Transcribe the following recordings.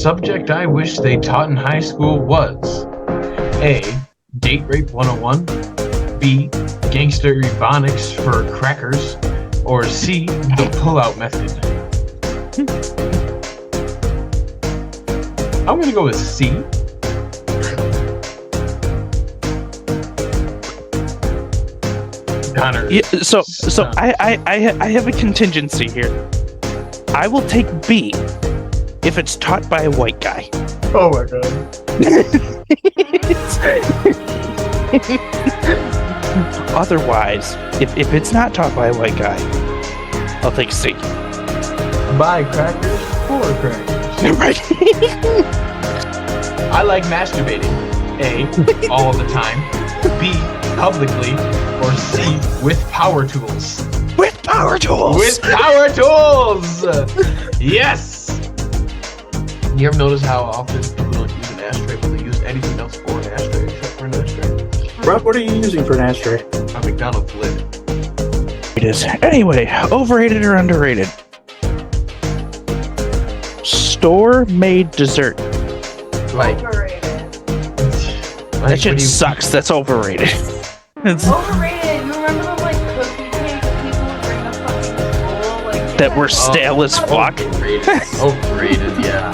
subject I wish they taught in high school was A. Date Rape 101, B. Gangster Ebonics for crackers, or C. The pull-out method. I'm gonna go with C. Connor. Yeah, so I have a contingency here. I will take B if it's taught by a white guy. Oh my god. Otherwise, if it's not taught by a white guy, I'll take C. Buy crackers for crackers. Right. I like masturbating. A. All the time. B. Publicly. Or C. With power tools. With power tools. With power tools. Yes. You ever notice how often people don't use an ashtray, but they use anything else for an ashtray except for an ashtray? Rob, what are you using for an ashtray? A McDonald's lid. It is. Anyway, overrated or underrated? Store-made dessert. Like, Overrated. That shit sucks. That's overrated. It's, Overrated. You remember those like cookie cakes people would bring the fucking bowl like that were stale as fuck. Overrated. Overrated, yeah.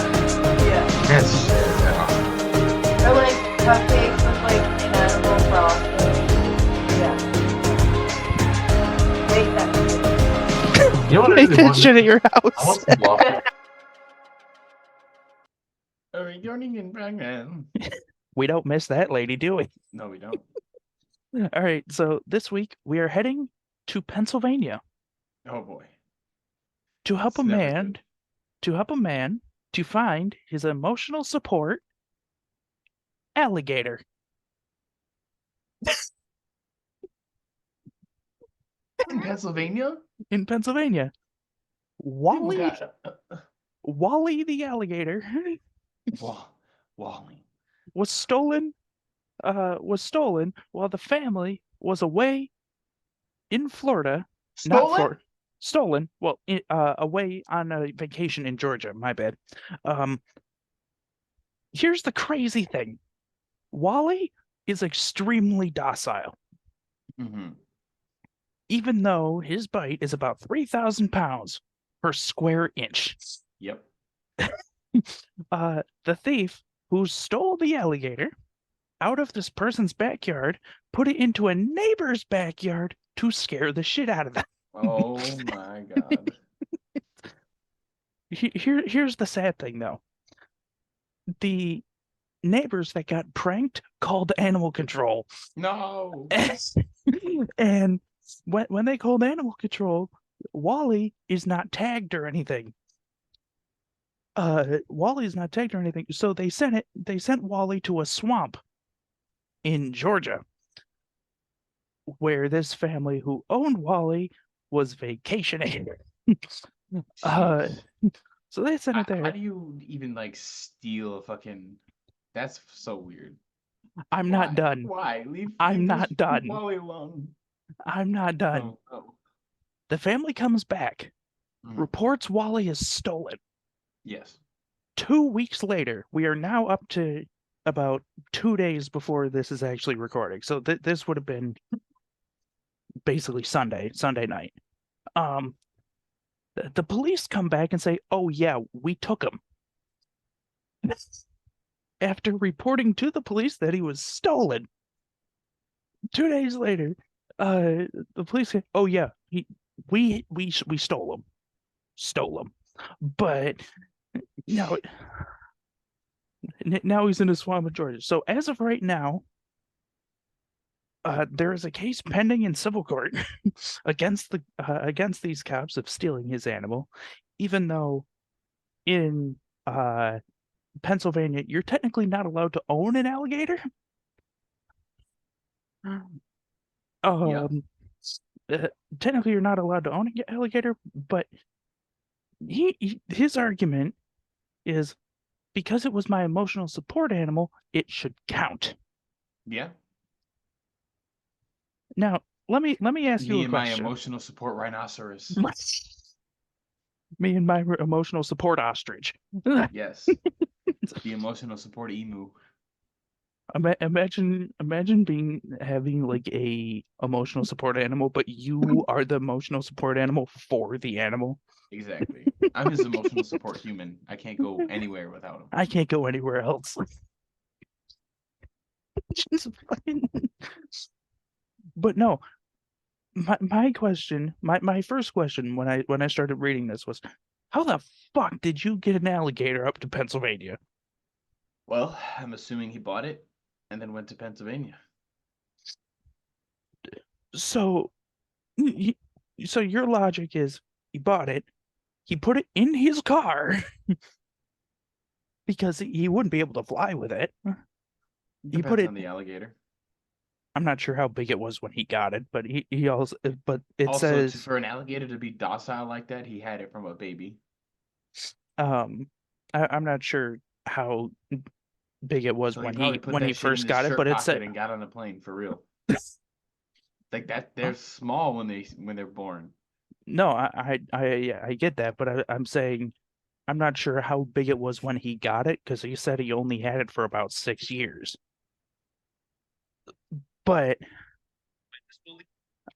Yeah. That's Or like cupcakes with like inedible frosting. Yeah. Make that. You know what I Make really that want? shit at your I want house. some waffles. Are you even pregnant? We don't miss that lady, do we? No, we don't. All right, so this week we are heading to Pennsylvania Oh boy. to help It's a never man good. to find his emotional support alligator. In Pennsylvania? In Pennsylvania. Wally the alligator Wally. was stolen while the family was away in Florida. Not Florida. Stolen. Well, away on a vacation in Georgia. My bad. Here's the crazy thing. Wally is extremely docile, Mm-hmm. even though his bite is about 3,000 pounds per square inch. Yep. The thief who stole the alligator out of this person's backyard put it into a neighbor's backyard to scare the shit out of them. Oh my god. Here's the sad thing, though. The neighbors that got pranked called animal control. No. And when they called animal control, Wally is not tagged or anything. Wally's not tagged or anything. So they sent Wally to a swamp in Georgia, where this family who owned Wally was vacationing. So they sent it there. How do you even like steal a fucking? That's so weird. I'm not done. Why? Leave not done. Wally alone. I'm not done. Oh. The family comes back, Mhm. reports Wally is stolen. Yes. 2 weeks later, we are now up to about 2 days before this is actually recording. So this would have been basically Sunday night. The police come back and say, "Oh yeah, we took him." After reporting to the police that he was stolen, 2 days later, the police say, "Oh yeah, we stole him, but now he's in a swamp in Georgia." So as of right now, there is a case pending in civil court against these cops of stealing his animal, even though in Pennsylvania you're technically not allowed to own an alligator. Technically you're not allowed to own an alligator, but his argument is because it was my emotional support animal, it should count. Yeah. Now, let me ask you a question. My emotional support rhinoceros. Me and my emotional support ostrich. Yes. The emotional support emu. Imagine having like a emotional support animal, but you are the emotional support animal for the animal. Exactly. I'm his emotional support human. I can't go anywhere without him. I can't go anywhere else. Just fucking... But no, my question, my first question when I started reading this was, how the fuck did you get an alligator up to Pennsylvania? Well, I'm assuming he bought it and then went to Pennsylvania. So, so your logic is he bought it, he put it in his car because he wouldn't be able to fly with it. He put Depends it. on the alligator. I'm not sure how big it was when he got it, but he also, but it Also, says for an alligator to be docile like that, he had it from a baby. I'm not sure how big it was So he probably put when he that shit in first his got it, shirt but it pocket said and got on a plane for real. Like that, they're small when they're born. no, I get that, but I'm saying I'm not sure how big it was when he got it because he said he only had it for about 6 years. But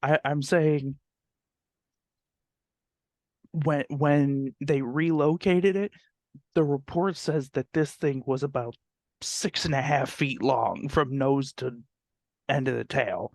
I'm saying when they relocated it, the report says that this thing was about 6.5 feet long from nose to end of the tail.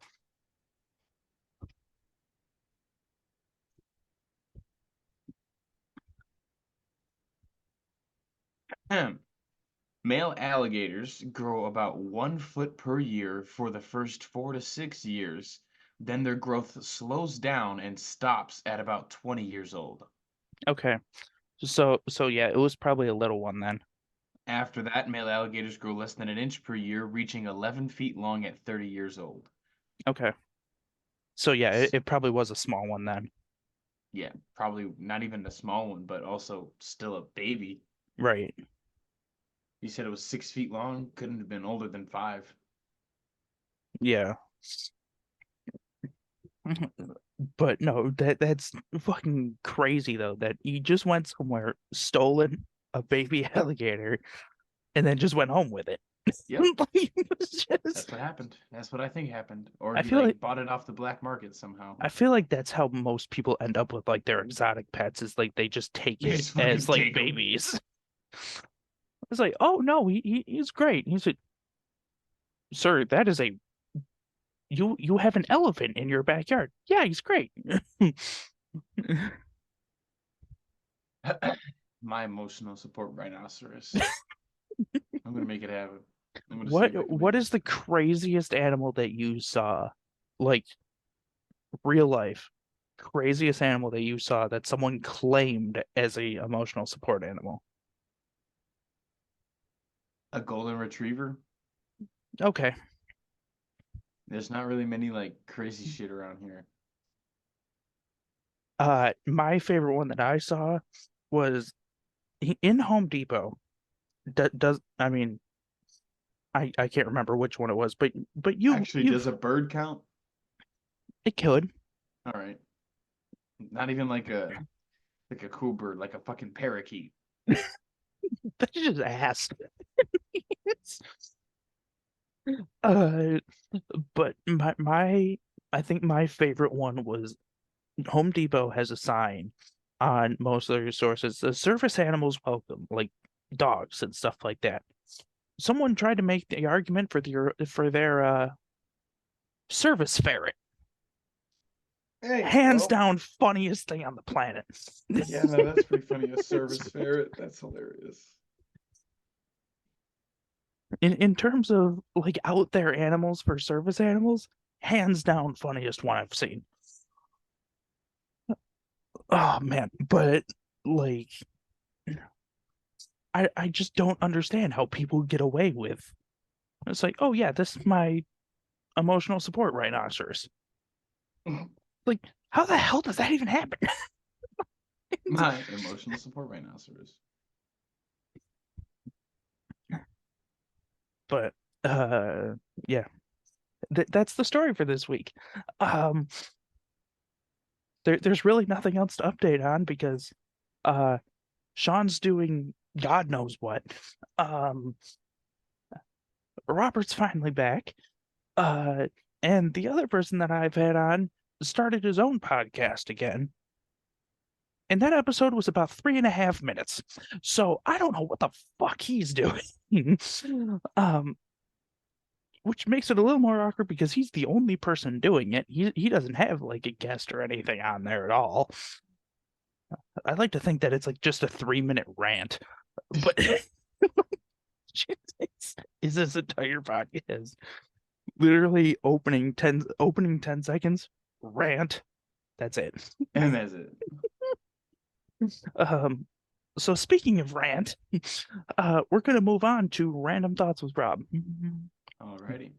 Male alligators grow about 1 foot per year for the first 4 to 6 years. Then their growth slows down and stops at about 20 years old. Okay. So yeah, it was probably a little one then. After that, male alligators grow less than an inch per year, reaching 11 feet long at 30 years old. Okay. So yeah, it probably was a small one then. Yeah, probably not even a small one, but also still a baby. Right. You said it was 6 feet long, couldn't have been older than 5. Yeah. But no, that's fucking crazy though, that he just went somewhere, stolen a baby alligator, and then just went home with it. Yep. Like, it was just... That's what happened. That's what I think happened. Or I he feel like bought it off the black market somehow. I feel like that's how most people end up with like their exotic pets, is like they just take They it just fucking as like take 'em. babies. It's like, oh no, he's great. He's like, sir, that is a you have an elephant in your backyard. Yeah, he's great. My emotional support rhinoceros. I'm gonna make it happen. I'm gonna see What if I can what make is the craziest animal that you saw? Like real life, craziest animal that you saw that someone claimed as a emotional support animal? a golden retriever. Okay. There's not really many like crazy shit around here. My favorite one that I saw was in Home Depot. Does I mean I can't remember which one it was, but Actually, you does a bird count? it could. All right. Not even like a cool bird, like a fucking parakeet. That's just ass. Uh, but my I think my favorite one was Home Depot has a sign on most of their sources. The service animals welcome, like dogs and stuff like that. Someone tried to make the argument for their service ferret. Hey, Hands well, down, funniest thing on the planet. yeah, no, that's pretty funny. A service ferret. That's hilarious. In terms of like out there animals for service animals, hands down funniest one I've seen. Oh man, but like I just don't understand how people get away with. It's like, oh yeah, this is my emotional support rhinoceros. Like, how the hell does that even happen? My emotional support rhinoceros. But yeah. That's the story for this week. There's really nothing else to update on because Sean's doing God knows what. Robert's finally back. And the other person that I've had on started his own podcast again. And that episode was about 3.5 minutes. So I don't know what the fuck he's doing. Which makes it a little more awkward because he's the only person doing it. He doesn't have like a guest or anything on there at all. I like to think that it's like just a 3-minute rant, but is this entire podcast literally opening 10 seconds rant? That's it. And that's it. So speaking of rant, we're gonna move on to random thoughts with Rob. Alrighty.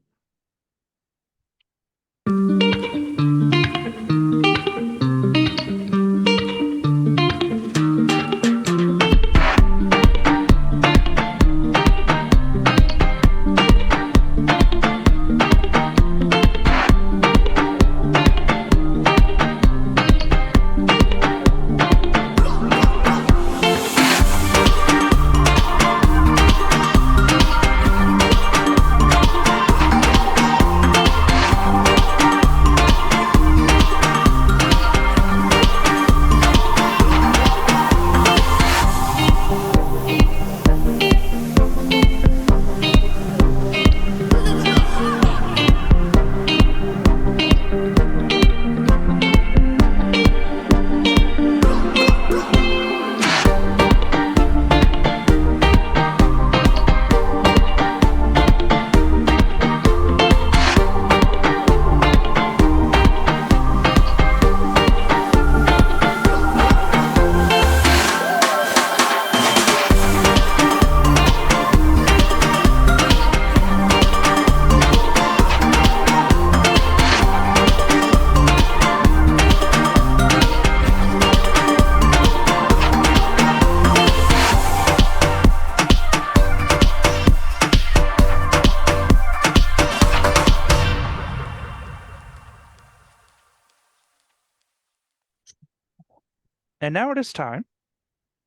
And now it is time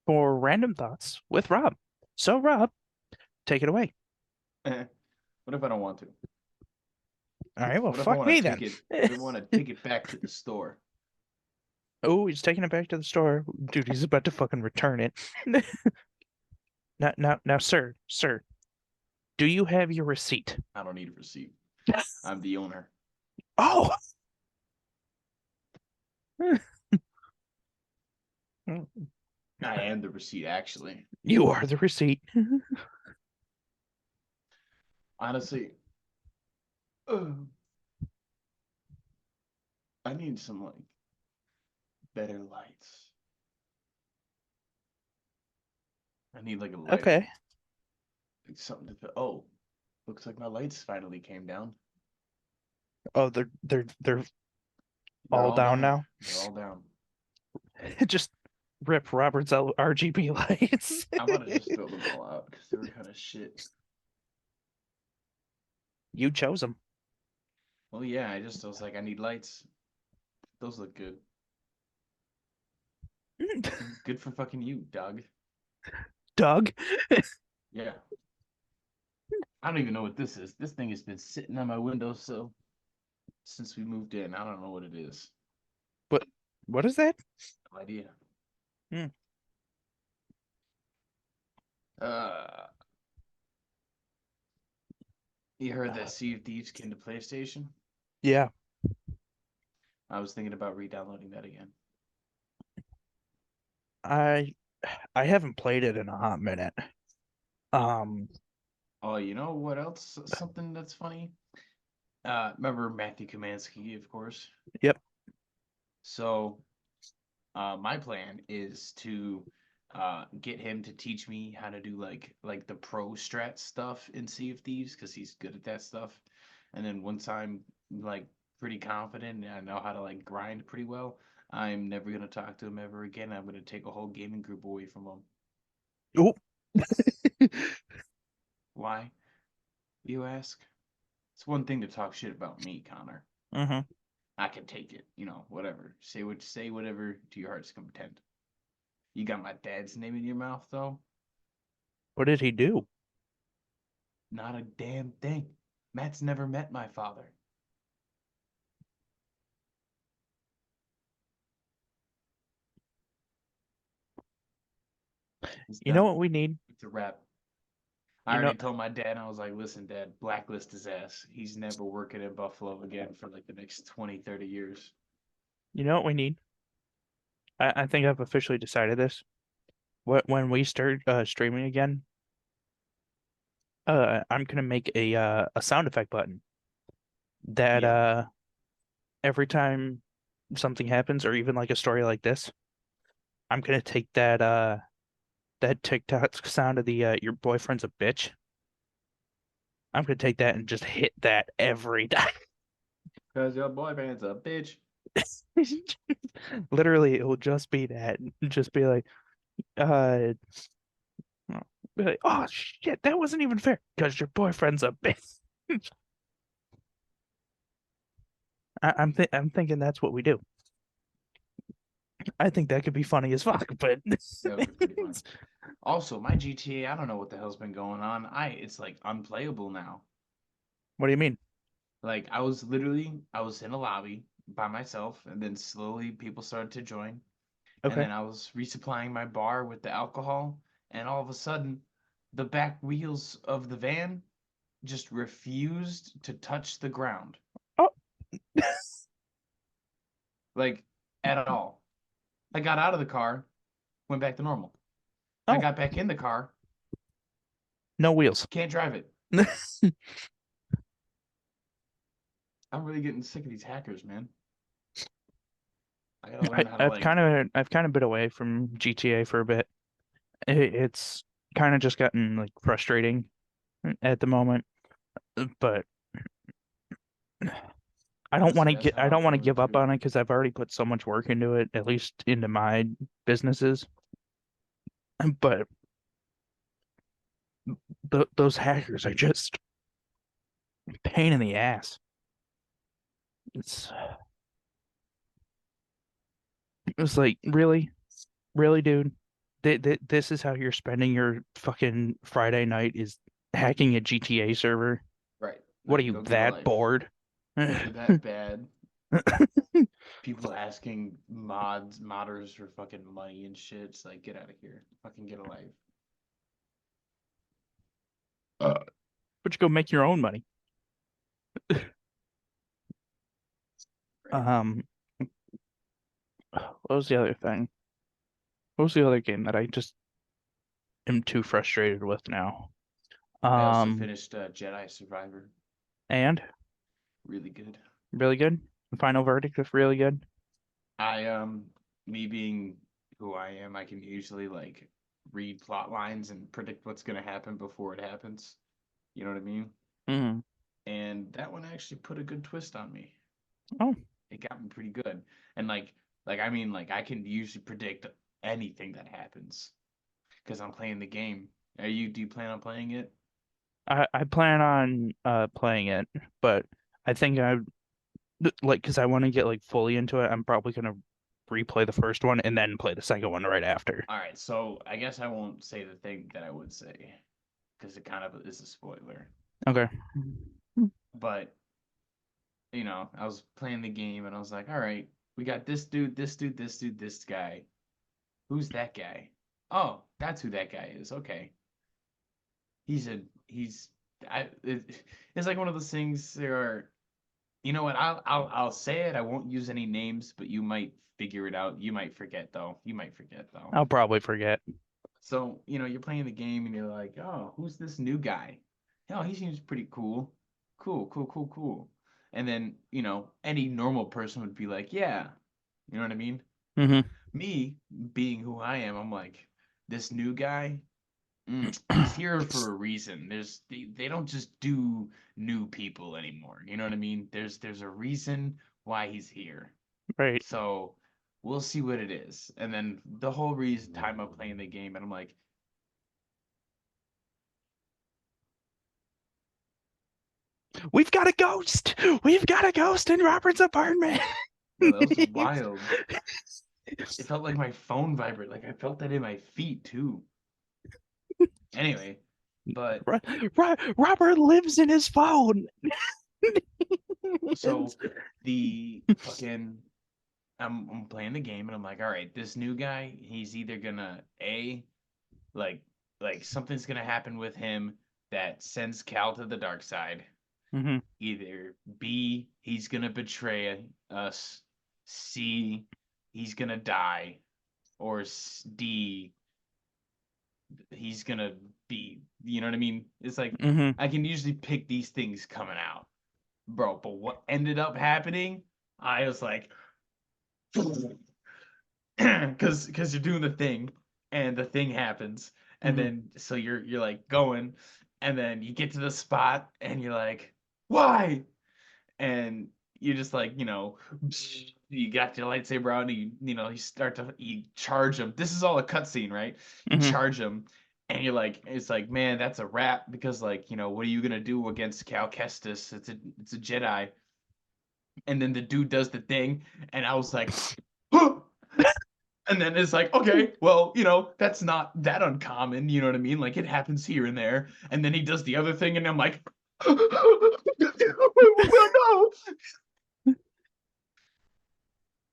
for random thoughts with Rob. So Rob, take it away. What if I don't want to? All right, well, What if I fuck want me to then. take it? What if I want to take it back to the store? Oh, he's taking it back to the store. Dude, he's about to fucking return it. Now, sir, do you have your receipt? I don't need a receipt. I'm the owner. Oh! I am the receipt, actually. You are the receipt. Honestly, I need some like better lights. I need like a light. Okay. Like something to. Oh, looks like my lights finally came down. Oh, they're They're all down now? They're all down. Just rip Robert's RGB lights. I'm about to just throw them all out because they were kind of shit. You chose them. Well, yeah, I was like, I need lights. Those look good. Good for fucking you, Doug. Doug? Yeah. I don't even know what this is. This thing has been sitting on my windowsill since we moved in. I don't know what it is. What is that? No idea. Hmm. You heard that Sea of Thieves came to PlayStation? Yeah. I was thinking about re-downloading that again. I haven't played it in a hot minute. Oh, you know what else? Something that's funny? Remember Matthew Kamansky, of course? Yep. So, my plan is to get him to teach me how to do like the pro strat stuff in Sea of Thieves because he's good at that stuff. And then once I'm like pretty confident and I know how to like grind pretty well, I'm never gonna talk to him ever again. I'm gonna take a whole gaming group away from him. Oh. Why? You ask? It's one thing to talk shit about me, Connor. Mm-hmm. I can take it, whatever. Say whatever to your heart's content. You got my dad's name in your mouth though? What did he do? Not a damn thing. Matt's never met my father. He's You know done. what we need? It's a wrap. I You know, already told my dad, I was like, listen, Dad, blacklist his ass. He's never working in Buffalo again for like the next 20, 30 years. you know what we need? I think I've officially decided this. When we start streaming again, I'm gonna make a sound effect button that Yeah. every time something happens, or even like a story like this, I'm gonna take that TikTok sound of the your boyfriend's a bitch. I'm gonna take that and just hit that every time. Because your boyfriend's a bitch. Literally, it will just be that. Just uh, be like, oh shit, that wasn't even fair because your boyfriend's a bitch. I'm thinking that's what we do. I think that could be funny as fuck, but That would be pretty fun. Also, my GTA, I don't know what the hell's been going on. It's like unplayable now. what do you mean? Like I was in a lobby by myself, and then slowly people started to join, and Okay. then I was resupplying my bar with the alcohol, and all of a sudden, the back wheels of the van just refused to touch the ground, Oh, like at all. I got out of the car, went back to normal. I oh, got back in the car, no wheels. can't drive it. I'm really getting sick of these hackers, man. I gotta learn how to like. I've kind of been away from GTA for a bit. It's kind of just gotten like frustrating at the moment, but That's how I I'm don't want to feeling give up too. on it because I've already put so much work into it, at least into my businesses. But those hackers are just a pain in the ass. It's it's like really, dude. This is how you're spending your fucking Friday night is hacking a GTA server. Right. What are Like, you go get a that life. bored? If you're that bad, people asking modders for fucking money and shit. It's like, get out of here. Fucking get a life. But you go make your own money. Right. What was the other thing? What was the other game that I just am too frustrated with now? I also Um, finished Jedi Survivor. and Really good. really good. The final verdict is really good. I me being who I am, I can usually like read plot lines and predict what's gonna happen before it happens. You know what I mean? Mm. And that one actually put a good twist on me. Oh, It got me pretty good. And like I mean like I can usually predict anything that happens because I'm playing the game. Do you plan on playing it? I plan on playing it, but I think like because I want to get like fully into it. I'm probably gonna replay the first one and then play the second one right after. All right, so I guess I won't say the thing that I would say because it kind of is a spoiler. Okay. But I was playing the game and I was like, all right, we got this dude, this dude, this dude, this guy. Who's that guy? Oh, that's who that guy is. Okay. He's it's like one of those things there are you know what? I'll say it. I won't use any names, but you might figure it out. You might forget though. You might forget though. I'll probably forget. So, you're playing the game and you're like, "Oh, who's this new guy? Oh, he seems pretty cool. Cool, cool, cool, cool." And then, any normal person would be like, "Yeah." You know what I mean? Hmm. Me being who I am, I'm like, "This new guy, he's here for a reason. They don't just do new people anymore. You know what I mean? There's a reason why he's here. Right. So we'll see what it is." And then the whole reason time I'm playing the game, and I'm like, We've got a ghost. We've got a ghost in Robert's apartment. yo, that was wild. It felt like my phone vibrate. Like I felt that in my feet too. Anyway, but Robert lives in his phone. so the fucking I'm playing the game and I'm like, all right, this new guy, he's either gonna like something's gonna happen with him that sends Cal to the dark side. Mm-hmm. Either B, he's gonna betray us, C, he's gonna die, or D, he's gonna be, you know what I mean? It's like Mm-hmm. I can usually pick these things coming out, bro. But what ended up happening, I was like, because you're doing the thing, and the thing happens, and Mhm. then so you're like going, and then you get to the spot, and you're like, why? And you just like you got your lightsaber out and you start to charge him. This is all a cutscene, right? You Mhm. charge him and you're like, it's like, man, that's a wrap, because like, what are you gonna do against Cal Kestis? It's a Jedi. And then the dude does the thing and I was like, huh! And then it's like, okay, well, that's not that uncommon, you know what I mean? Like it happens here and there. And then he does the other thing and I'm like, no.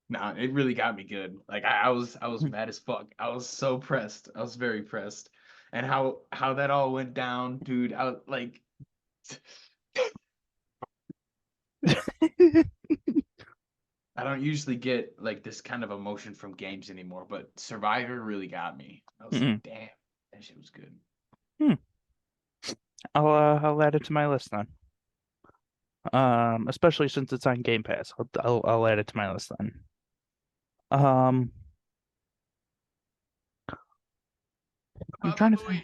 Nah, it really got me good. Like I was mad as fuck. I was so pressed. I was very pressed. And how that all went down, dude. I was like I don't usually get like this kind of emotion from games anymore, but Survivor really got me. I was like, Mm-mm. damn, that shit was good. I'll add it to my list then. Especially since it's on Game Pass. I'll add it to my list then. I'm trying to think.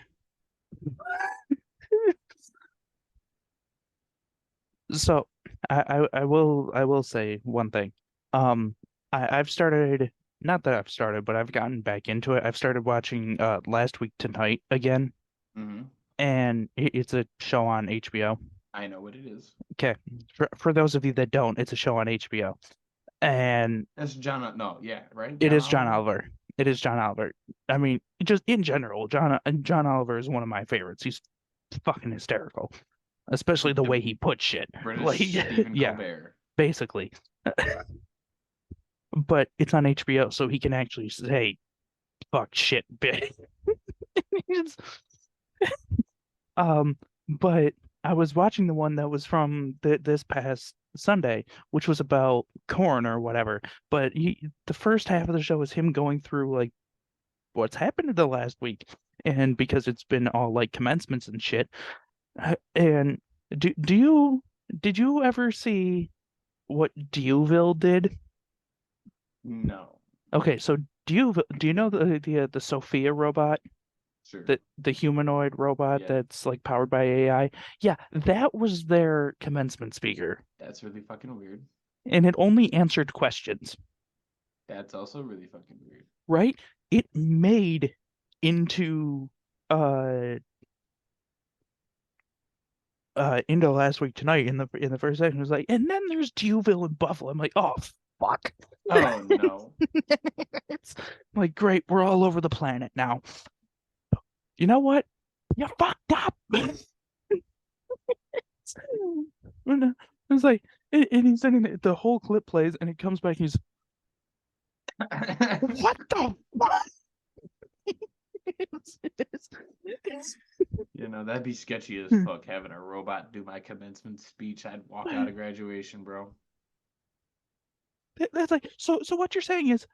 So I will say one thing. I've started, not that I've started, but I've gotten back into it. I've started watching Last Week Tonight again, Mm-hmm. and it's a show on HBO. I know what it is. Okay, for those of you that don't, it's a show on HBO, and That's John. No, yeah, right. it is John Oliver? Oliver. It is John Oliver. I mean, just in general, John Oliver is one of my favorites. He's fucking hysterical, especially the The way he puts shit. Like, British Stephen yeah, Colbert. basically. But it's on HBO, so he can actually say "fuck shit" bitch. It's- but I was watching the one that was from this past Sunday, which was about corn or whatever. But the first half of the show is him going through like what's happened in the last week, and because it's been all like commencements and shit. And did you ever see what Dewville did? No. Okay, so do you know the Sophia robot? Sure. The humanoid robot Yeah. that's like powered by AI. Yeah, that was their commencement speaker, That's really fucking weird. and it only answered questions, That's also really fucking weird. right? It made into uh into Last Week Tonight in the first section. It was like, and then there's Dewville and Buffalo. I'm like, oh fuck. Oh no. It's like, great, we're all over the planet now. You know what? You fucked up. It's like, and he's sending the whole clip plays, and it comes back. And he's, what the fuck? That'd be sketchy as fuck having a robot do my commencement speech. I'd walk out of graduation, bro. That's like, so what you're saying is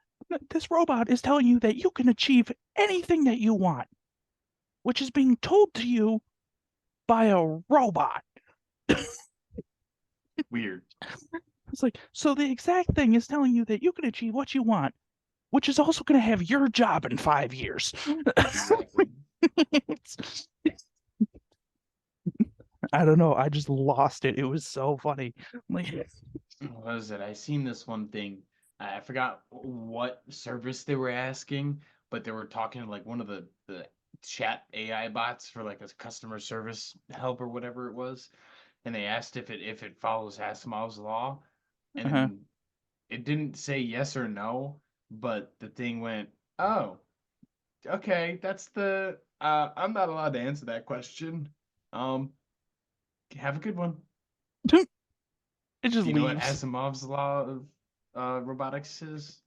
this robot is telling you that you can achieve anything that you want, which is being told to you by a robot. Weird. It's like, so the exact thing is telling you that you can achieve what you want, which is also going to have your job in 5 years. Exactly. I don't know. I just lost it. It was so funny. Like, What is it? I seen this one thing. I forgot what service they were asking, but they were talking to like one of the chat AI bots for like a customer service help or whatever it was, and they asked if it follows Asimov's law, and uh-huh. then it didn't say yes or no, but the thing went, oh, Okay, that's the. I'm not allowed to answer that question. Have a good one. It just Do you know what leaves. Asimov's law of robotics is?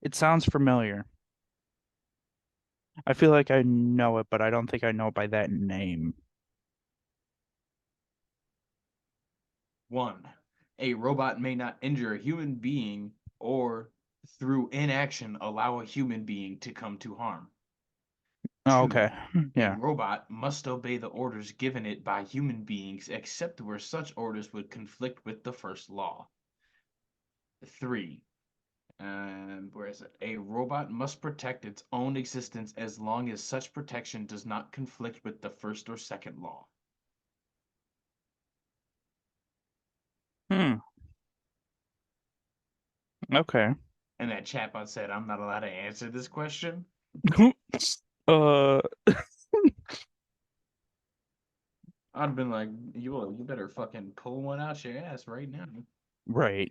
It sounds familiar. I feel like I know it, but I don't think I know it by that name. 1. A robot may not injure a human being or through inaction allow a human being to come to harm. Oh, 2. okay. A Yeah. robot must obey the orders given it by human beings except where such orders would conflict with the first law. 3. Where is it? A robot must protect its own existence as long as such protection does not conflict with the first or second law. Hmm. Okay. And that chatbot said, I'm not allowed to answer this question. Uh, I'd have been like, you better fucking pull one out your ass right now. right.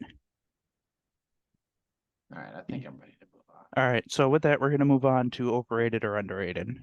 All right, I think I'm ready to move on. All right. So with that, we're gonna move on to overrated or underrated.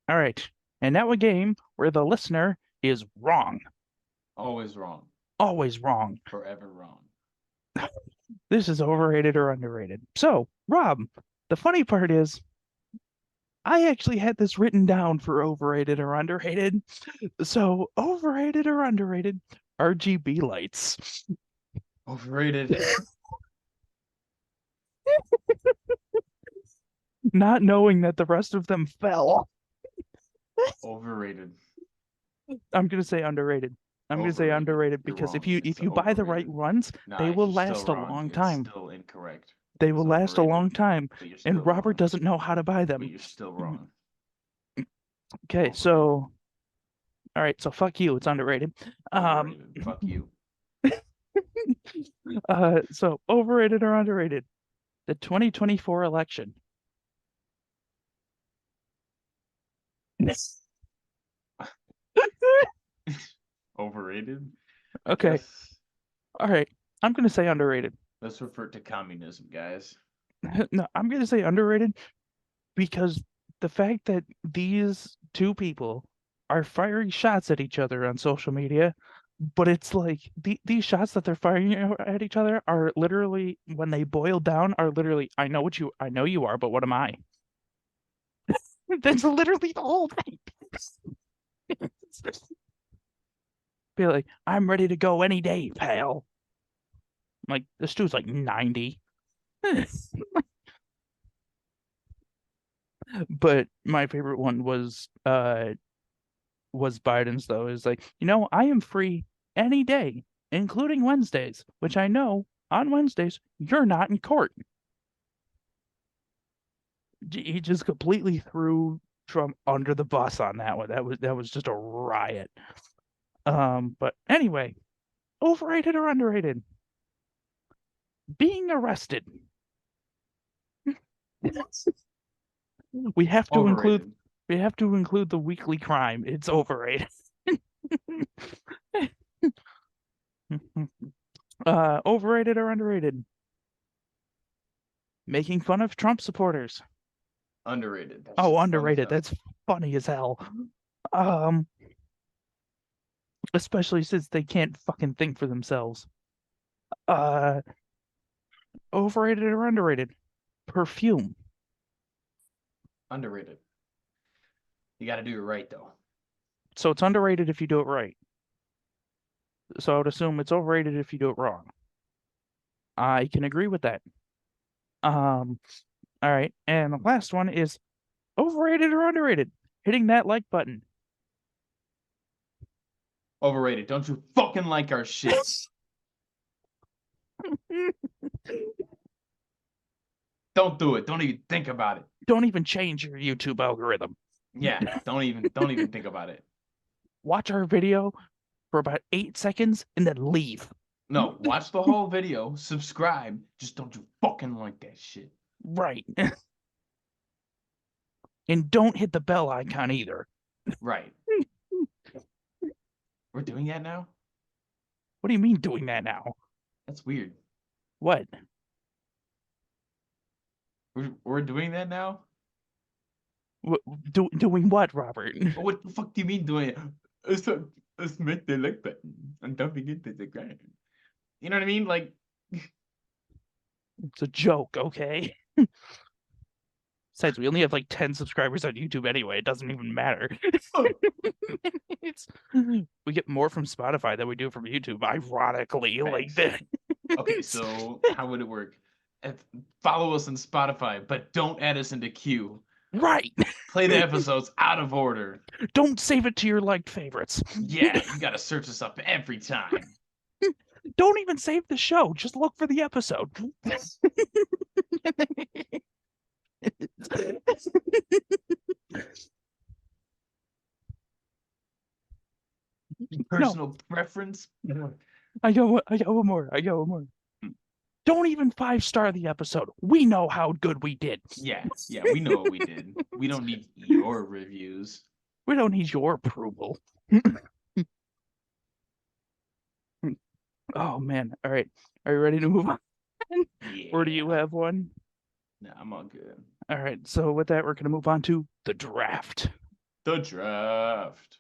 All right. And now a game where the listener is wrong. Always wrong. Always wrong. Forever wrong. This is overrated or underrated. So, Rob, the funny part is I actually had this written down for overrated or underrated. So, overrated or underrated RGB lights. Overrated. Not knowing that the rest of them fell. Overrated. I'm gonna say underrated. I'm gonna say Overrated. underrated You're because wrong. if It's you buy the right overrated. ones, Nah, they will you're still last a wrong. long It's time. still incorrect. They It's will last a overrated, long time, but you're still and Robert wrong. doesn't know how to buy But them. you're still wrong. Okay, Overrated. so all right, so fuck you, it's underrated. Overrated. Fuck you. So overrated or underrated? The 2024 election. Overrated? Okay. Guess. All right, I'm gonna say underrated. Let's refer to communism, guys. No, I'm gonna say underrated because the fact that these two people are firing shots at each other on social media, but it's like these shots that they're firing at each other are literally, when they boil down, are literally, I know you are, but what am I? That's literally the whole thing. Be like, I'm ready to go any day, pal. Like, this dude's like 90. But my favorite one was Biden's, though. Is like, I am free any day, including Wednesdays, which I know on Wednesdays you're not in court. He just completely threw Trump under the bus on that one. That was just a riot. But anyway, overrated or underrated? Being arrested. We have to include the weekly crime. It's overrated. Overrated or underrated? Making fun of Trump supporters. Underrated. That's Oh, funny underrated. stuff. That's funny as hell. Especially since they can't fucking think for themselves. Overrated or underrated? Perfume. Underrated. You got to do it right though. So it's underrated if you do it right. So I would assume it's overrated if you do it wrong. I can agree with that. All right, and the last one is overrated or underrated? Hitting that like button. Overrated. Don't you fucking like our shit? Don't do it. Don't even think about it. Don't even change your YouTube algorithm. Yeah, don't even think about it. Watch our video for about 8 seconds and then leave. No, watch the whole video, subscribe. Just don't you fucking like that shit. Right. And don't hit the bell icon either. Right. We're doing that now? What do you mean doing that now? That's weird. What? We're doing that now? Doing what, Robert? What the fuck do you mean doing it? Let's make the like button and don't forget to subscribe. You know what I mean? Like, It's a joke, okay? Besides, we only have like 10 subscribers on YouTube anyway. It doesn't even matter. We get more from Spotify than we do from YouTube, ironically. Like Thanks. that. okay, so how would it work? Follow us on Spotify, but don't add us into queue. Right. Play the episodes out of order. Don't save it to your liked favorites. Yeah, you gotta search us up every time. Don't even save the show. Just look for the episode. Personal preference. I got one more. Don't even 5-star the episode. We know how good we did. Yeah, we know what we did. We don't need your reviews. We don't need your approval. Oh man. All right. Are you ready to move on? Yeah. Or do you have one? No, I'm all good. All right. So with that, we're going to move on to the draft. The draft.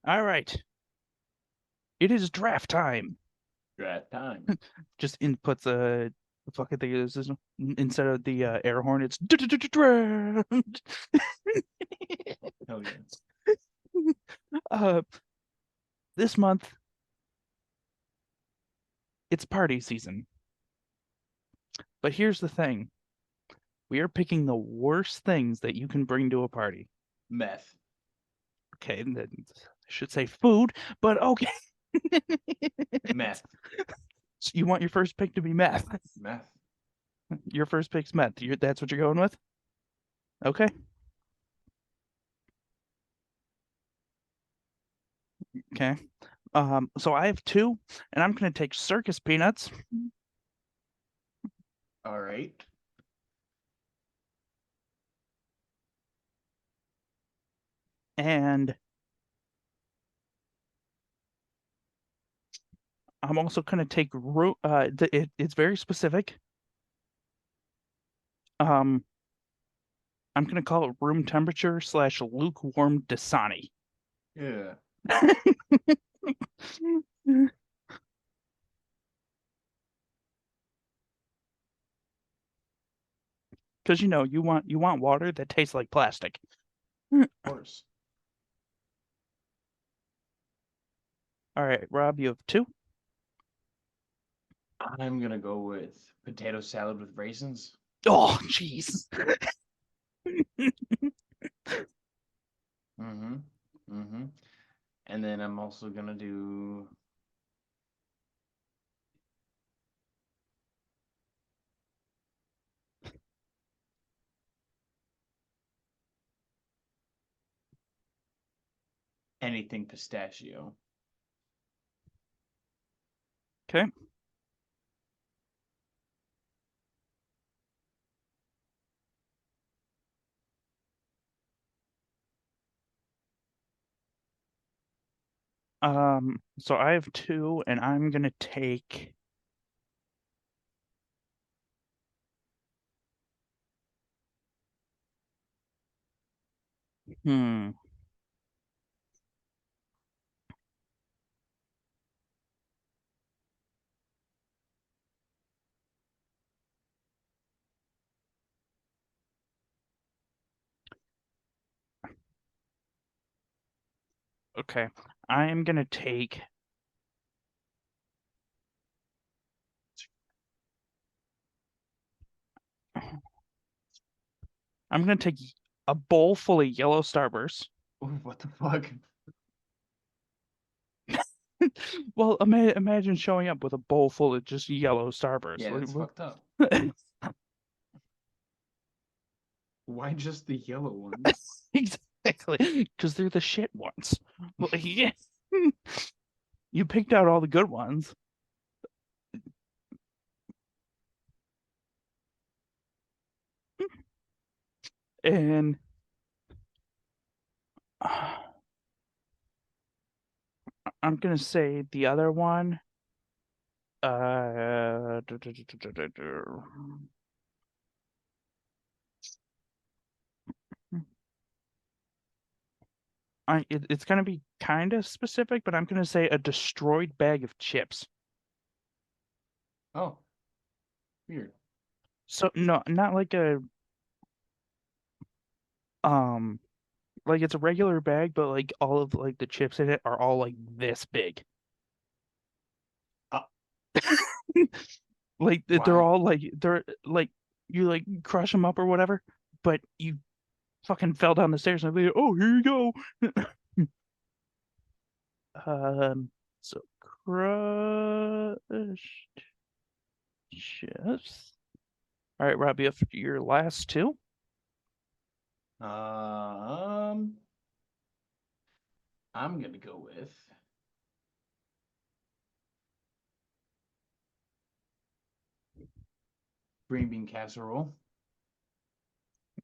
All right. It is draft time. That time. Just inputs a fucking thing. This is instead of the air horn, it's Hell yeah. this month it's party season. But here's the thing. We are picking the worst things that you can bring to a party. Meth. Okay, I should say food, but okay. Meth. So you want your first pick to be meth? Meth. Your first pick's meth. That's what you're going with? Okay. Okay. So I have two, and I'm gonna take circus peanuts. All right. And I'm also gonna take it's very specific. I'm gonna call it room temperature / lukewarm Dasani. Yeah. Because you want water that tastes like plastic. Of course. All right, Rob, you have two. I'm gonna go with potato salad with raisins. Oh, jeez. Mm-hmm. Mm-hmm. And then I'm also gonna do anything pistachio. Okay. So I have two, and I'm gonna take hmm. Okay. I am gonna take a bowl full of yellow Starbursts. Ooh, what the fuck? Well, imagine showing up with a bowl full of just yellow Starbursts. Yeah, Like, that's fucked up. Why just the yellow ones? Exactly, because they're the shit ones. Well, yeah. You picked out all the good ones. And I'm gonna say the other one. It's gonna be kind of specific, but I'm gonna say a destroyed bag of chips. Oh. Weird. So no, not like like it's a regular bag, but like all of like the chips in it are all like this big. Like they're Why? all like they're like you like crush them up or whatever, but you fucking fell down the stairs and like, oh, here you go. So crushed chips. All right, Robbie, up your last two. I'm gonna go with green bean casserole.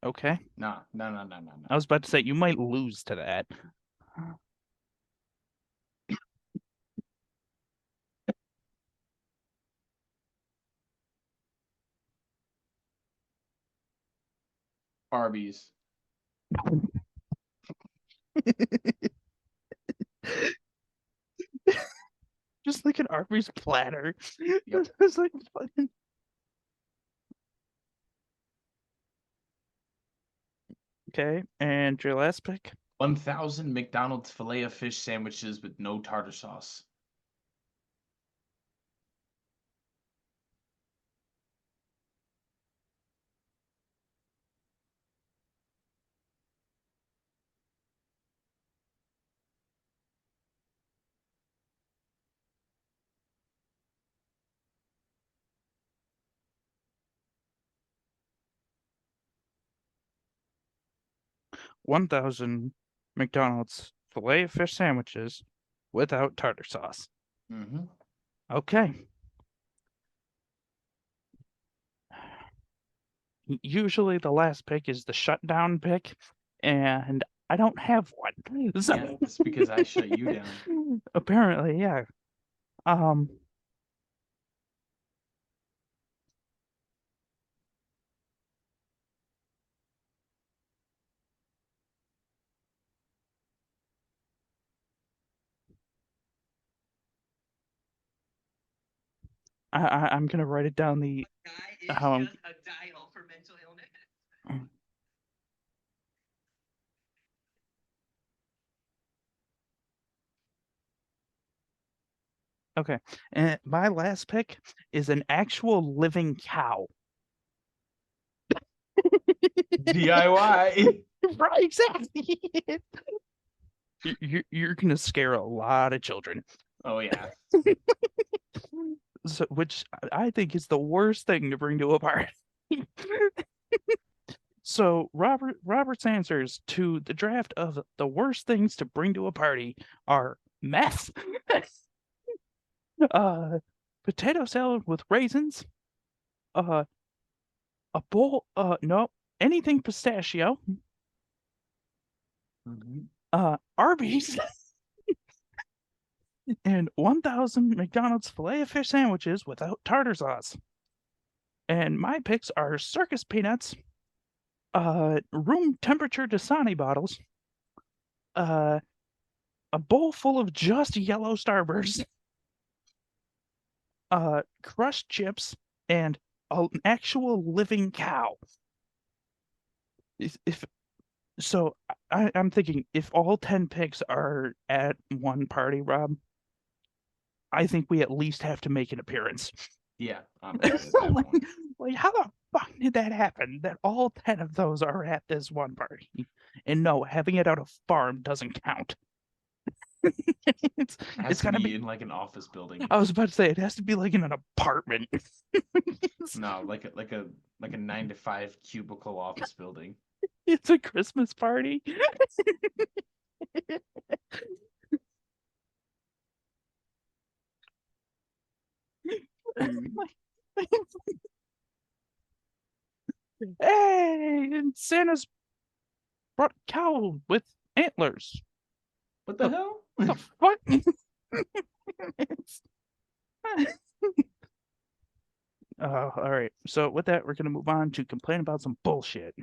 Okay. No. I was about to say you might lose to that. Arby's. Just like an Arby's platter. Yep. It's like fucking. Okay, and your last pick? 1,000 McDonald's Filet-O-Fish sandwiches with no tartar sauce. $1,000 McDonald's Filet-O-Fish sandwiches without tartar sauce. Mm-hmm. Okay. Usually the last pick is the shutdown pick, and I don't have one. So Yeah, it's because I shut you down. apparently, yeah. I'm gonna write it down the how I'm a dial for mental illness. okay. And my last pick is an actual living cow. DIY. Right, exactly. You're gonna scare a lot of children. Oh yeah. So, which I think is the worst thing to bring to a party. So Robert's answers to the draft of the worst things to bring to a party are meth, potato salad with raisins, a bowl, no, anything pistachio, Arby's, and 1,000 McDonald's Filet-O-Fish sandwiches without tartar sauce. And my picks are circus peanuts, room temperature Dasani bottles, a bowl full of just yellow Starburst, crushed chips, and an actual living cow. I'm thinking if all 10 picks are at one party, Rob, I think we at least have to make an appearance. Yeah. I'm good at that point. Like, how the fuck did that happen? That all 10 of those are at this one party? And no, having it out of farm doesn't count. It's Has to gotta be be. in like an office building. I was about to say it has to be like in an apartment. No, like a 9-to-5 cubicle office building. It's a Christmas party. Hey, and Santa's brought a cow with antlers. What the hell? What the fuck? All right. So with that, we're gonna move on to complain about some bullshit.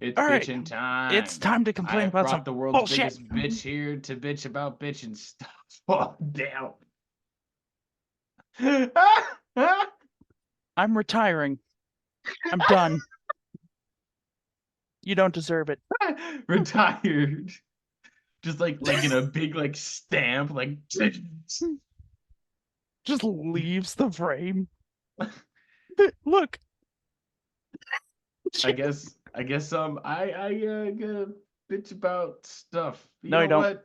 It's All right, bitching time. it's time to I complain have about brought some the world's bullshit. biggest bitch here to bitch about bitching stuff. Oh, damn. I'm retiring. I'm done. You don't deserve it. Retired. Just like in a big like stamp, like Just leaves the frame. Look. I guess I gotta bitch about stuff. You No, know you don't. what?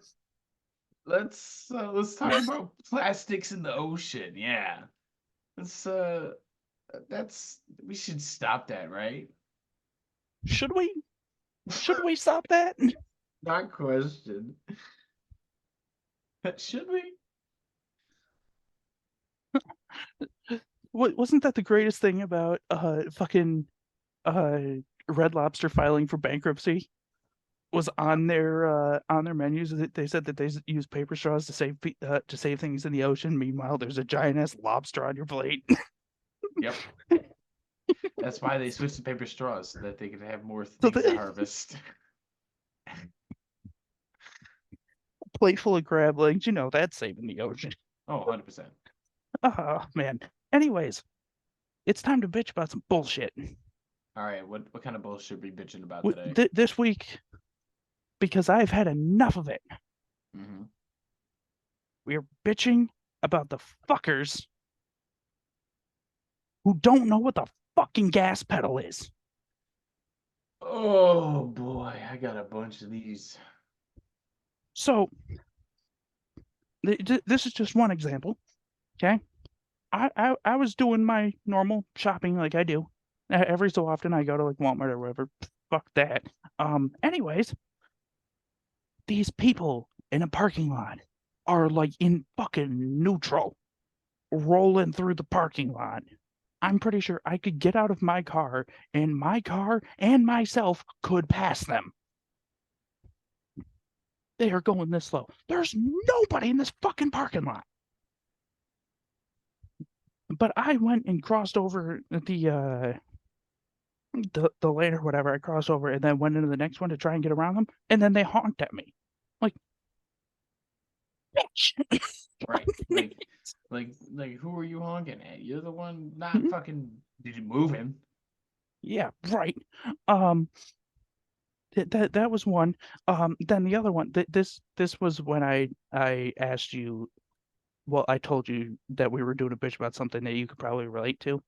Let's talk about plastics in the ocean. Yeah. Let's we should stop that, right? Should we? Should we stop that? Not question. Should we? Wasn't that the greatest thing about fucking Red Lobster filing for bankruptcy? Was on their menus that they said that they use paper straws to save things in the ocean. Meanwhile, there's a giant ass lobster on your plate. Yep. That's why they switched to paper straws so that they could have more So things to harvest. Plate full of crab legs, you know that's saving the ocean. Oh, 100%. Oh man. Anyways, it's time to bitch about some bullshit. All right, what kind of bullshit are we bitching about today? This week, because I've had enough of it, Mm-hmm. we're bitching about the fuckers who don't know what the fucking gas pedal is. Oh boy, I got a bunch of these. So, this is just one example. Okay, I was doing my normal shopping like I do. Every so often I go to like Walmart or whatever. Fuck that. Anyways, these people in a parking lot are like in fucking neutral, rolling through the parking lot. I'm pretty sure I could get out of my car and myself could pass them. They are going this slow. There's nobody in this fucking parking lot. But I went and crossed over the lane or whatever. I crossed over and then went into the next one to try and get around them, and then they honked at me. Like, bitch. Right. Like who are you honking at? You're the one not fucking did you move him? Yeah, right. That was one. Then the other one. This was when I asked you. Well, I told you that we were doing a bitch about something that you could probably relate to.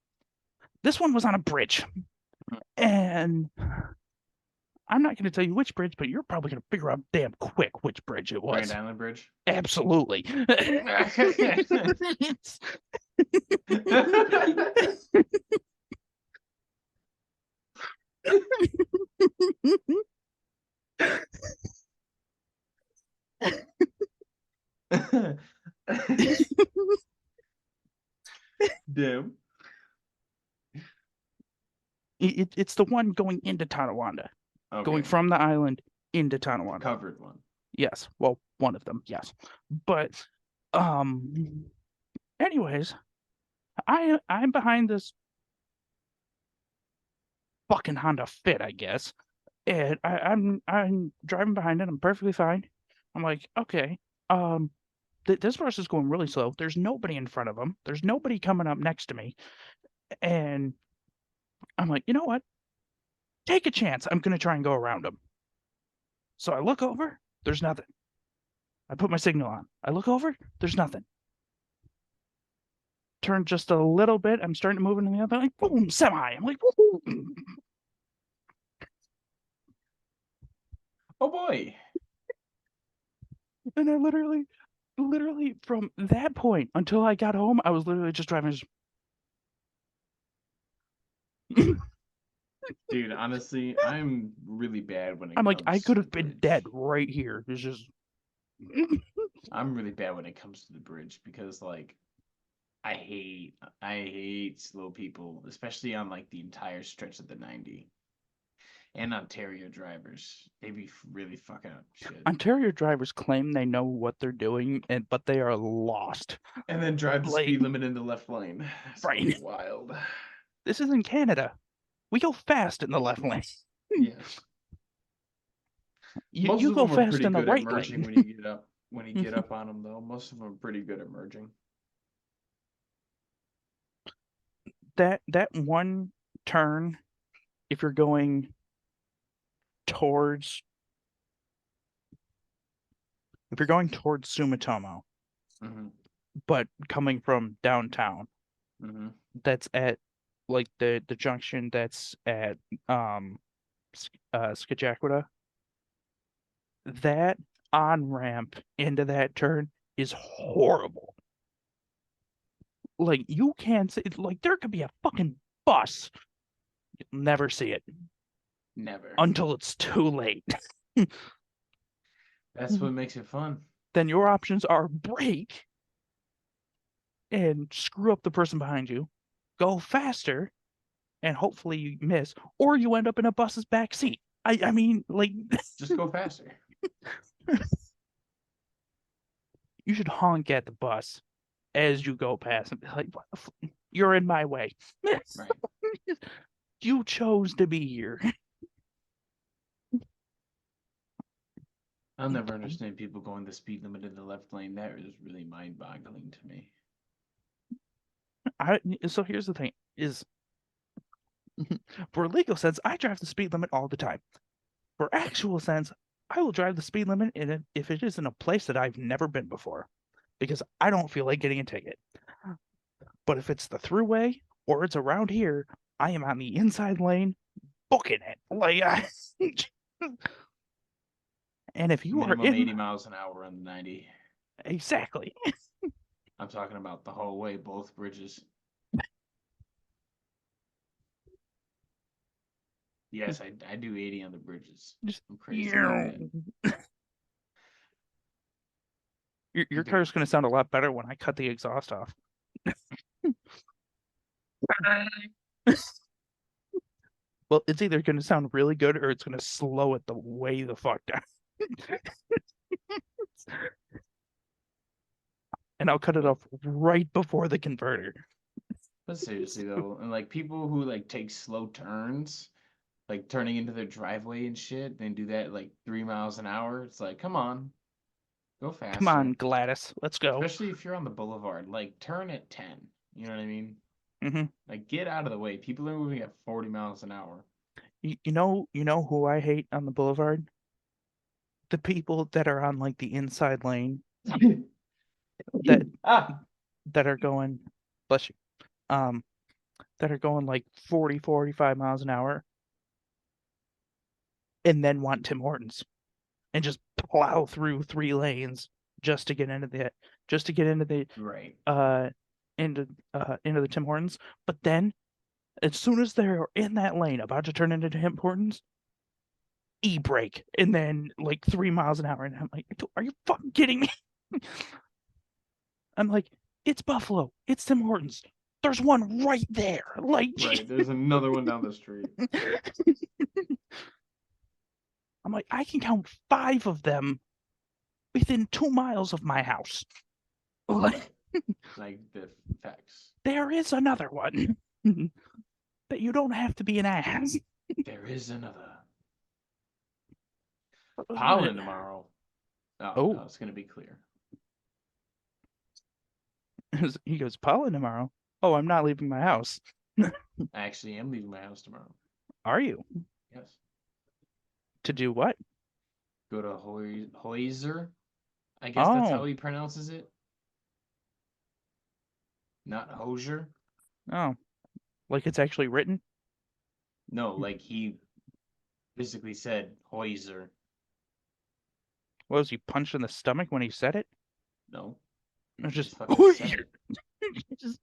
This one was on a bridge, and I'm not going to tell you which bridge, but you're probably going to figure out damn quick which bridge it was. Grand Island Bridge. Absolutely. Damn. It's the one going into Tonawanda, going Okay. from the island into Tonawanda. Covered one. Yes, well, one of them, yes. But anyways, I'm behind this fucking Honda Fit, I guess. And I'm driving behind it, I'm perfectly fine. I'm like, okay, this person's going really slow. There's nobody in front of them. There's nobody coming up next to me. And I'm like, you know what? Take a chance. I'm gonna try and go around them. So I look over, there's nothing. I put my signal on. I look over, there's nothing. Turn just a little bit. I'm starting to move into the other, like boom, semi. I'm like, woo. Oh boy. And I literally from that point until I got home, I was literally just driving. Dude, honestly, I'm really bad when it I'm comes like, I to could the have been bridge. dead right here. It's just I'm really bad when it comes to the bridge because like I hate slow people, especially on like the entire stretch of the 90. And Ontario drivers, they be really fucking up shit. Ontario drivers claim they know what they're doing, but they are lost. And then drive the Like- speed limit in the left lane. That's Right. wild. This is in Canada. We go fast in the left lane. Yeah. Most You of go them are fast pretty in the good at right merging lane. when you get up. When you get up on them, though, most of them are pretty good at merging. That one turn, if you're going towards Sumitomo, Mm-hmm. but coming from downtown, Mm-hmm. that's at like the junction that's at Skajakwita. That on ramp into that turn is horrible. Like you can't see, like there could be a fucking bus. You'll never see it Never. until it's too late. That's what makes it fun. Then your options are brake and screw up the person behind you, go faster, and hopefully you miss, or you end up in a bus's back seat. I mean, like, Just go faster. you should honk at the bus as you go past and be like, "You're in my way. Right. You chose to be here." I'll never understand people going the speed limit in the left lane. That is really mind-boggling to me. So here's the thing: is for legal sense, I drive the speed limit all the time. For actual sense, I will drive the speed limit if it is in a place that I've never been before, because I don't feel like getting a ticket. But if it's the throughway or it's around here, I am on the inside lane, booking it. Like, and if you are Minimum in 80 miles an hour on the 90. exactly, I'm talking about the whole way, both bridges. Yes, I do 80 on the bridges. just I'm crazy like that. your car's gonna sound a lot better when I cut the exhaust off. Well, it's either gonna sound really good or it's gonna slow it the way the fuck down. And I'll cut it off right before the converter. But seriously though, and like people who like take slow turns, like turning into their driveway and shit, then do that like 3 miles an hour. It's like, come on, go faster. Come on, Gladys, let's go. Especially if you're on the boulevard, like turn at 10. You know what I mean? Mm-hmm. Like get out of the way. People are moving at 40 miles an hour. You know who I hate on the boulevard? The people that are on like the inside lane that that are going, bless you, that are going like 40, 45 miles an hour and then want Tim Hortons and just plow through 3 lanes just to get into the Right. into the Tim Hortons. But then as soon as they're in that lane about to turn into Tim Hortons, e-brake and then like 3 miles an hour, and I'm like, are you fucking kidding me? I'm like, it's Buffalo, it's Tim Hortons, there's one right there. Like, Right. There's another one down the street. I'm like, I can count 5 of them within 2 miles of my house. Like, Like the facts. there is another one. That you don't have to be an ass. There is another. Pollen tomorrow. Oh, no, it's gonna be clear. He goes, pollen tomorrow? Oh, I'm not leaving my house. I actually am leaving my house tomorrow. Are you? Yes. To do what? Go to Hoyser. I guess that's how Oh. he pronounces it. Not Hosier. Oh. Like it's actually written? No, like he physically said Hoyser. What, was he punched in the stomach when he said it? No. Or just, fucking said it.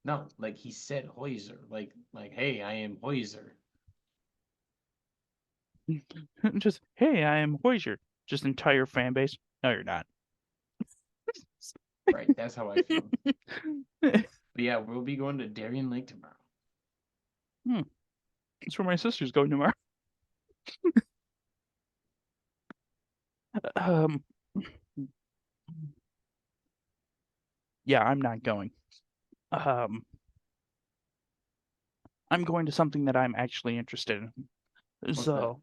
No, like he said Hoyser. Like, hey, I am Hoyser. just, hey, I am Hoyser. Just entire fan base. No, you're not. Right, that's how I feel. But yeah, we'll be going to Darien Lake tomorrow. That's where my sister's going tomorrow. Yeah, I'm not going. I'm going to something that I'm actually interested in. So,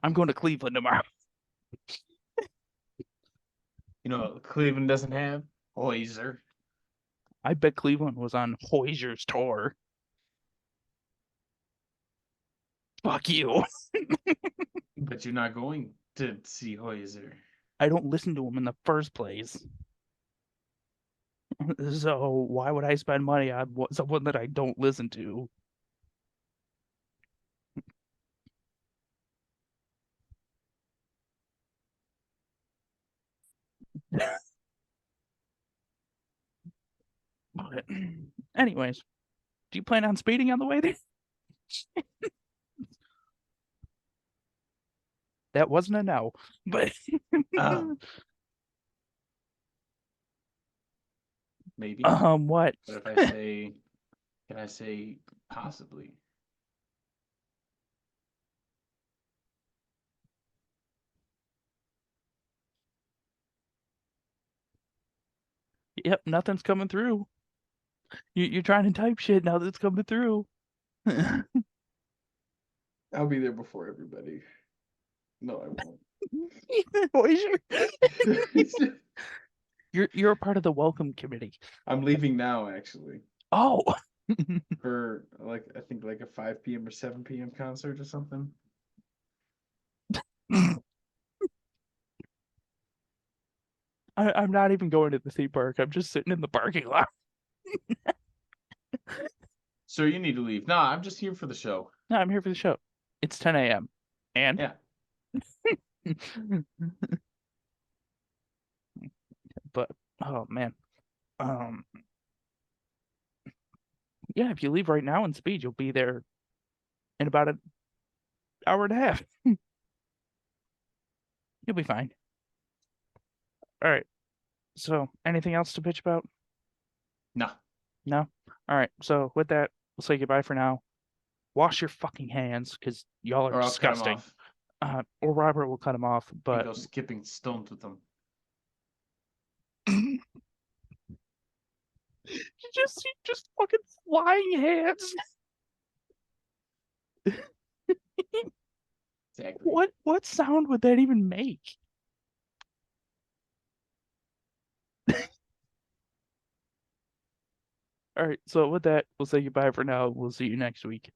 I'm going to Cleveland tomorrow. You know what Cleveland doesn't have? Hoiser. I bet Cleveland was on Hoyer's tour. Fuck you. But you're not going to see Hoiser. I don't listen to him in the first place. So why would I spend money on someone that I don't listen to? But anyways, do you plan on speeding on the way there? That wasn't a no, but Maybe. what? But if I say, can I say possibly? Yep, nothing's coming through. You're trying to type shit now that's coming through. I'll be there before everybody. No, I won't. You're a part of the welcome committee. I'm leaving now, actually, Oh. for like I think like a 5 p.m. or 7 p.m. concert or something. I'm not even going to the theme park. I'm just sitting in the parking lot. So you need to leave. Nah, I'm just here for the show. No, I'm here for the show. It's 10 a.m. And Yeah. but oh man. Yeah, if you leave right now in speed, you'll be there in about an hour and a half. You'll be fine. All right. So, anything else to bitch about? Nah. No? All right. So, with that, we'll say goodbye for now. Wash your fucking hands because y'all are Or I'll cut 'em disgusting. off Or Robert will cut him off, and but go skipping stones with them. just fucking flying hands. Exactly. What sound would that even make? All right, so with that, we'll say goodbye for now. We'll see you next week.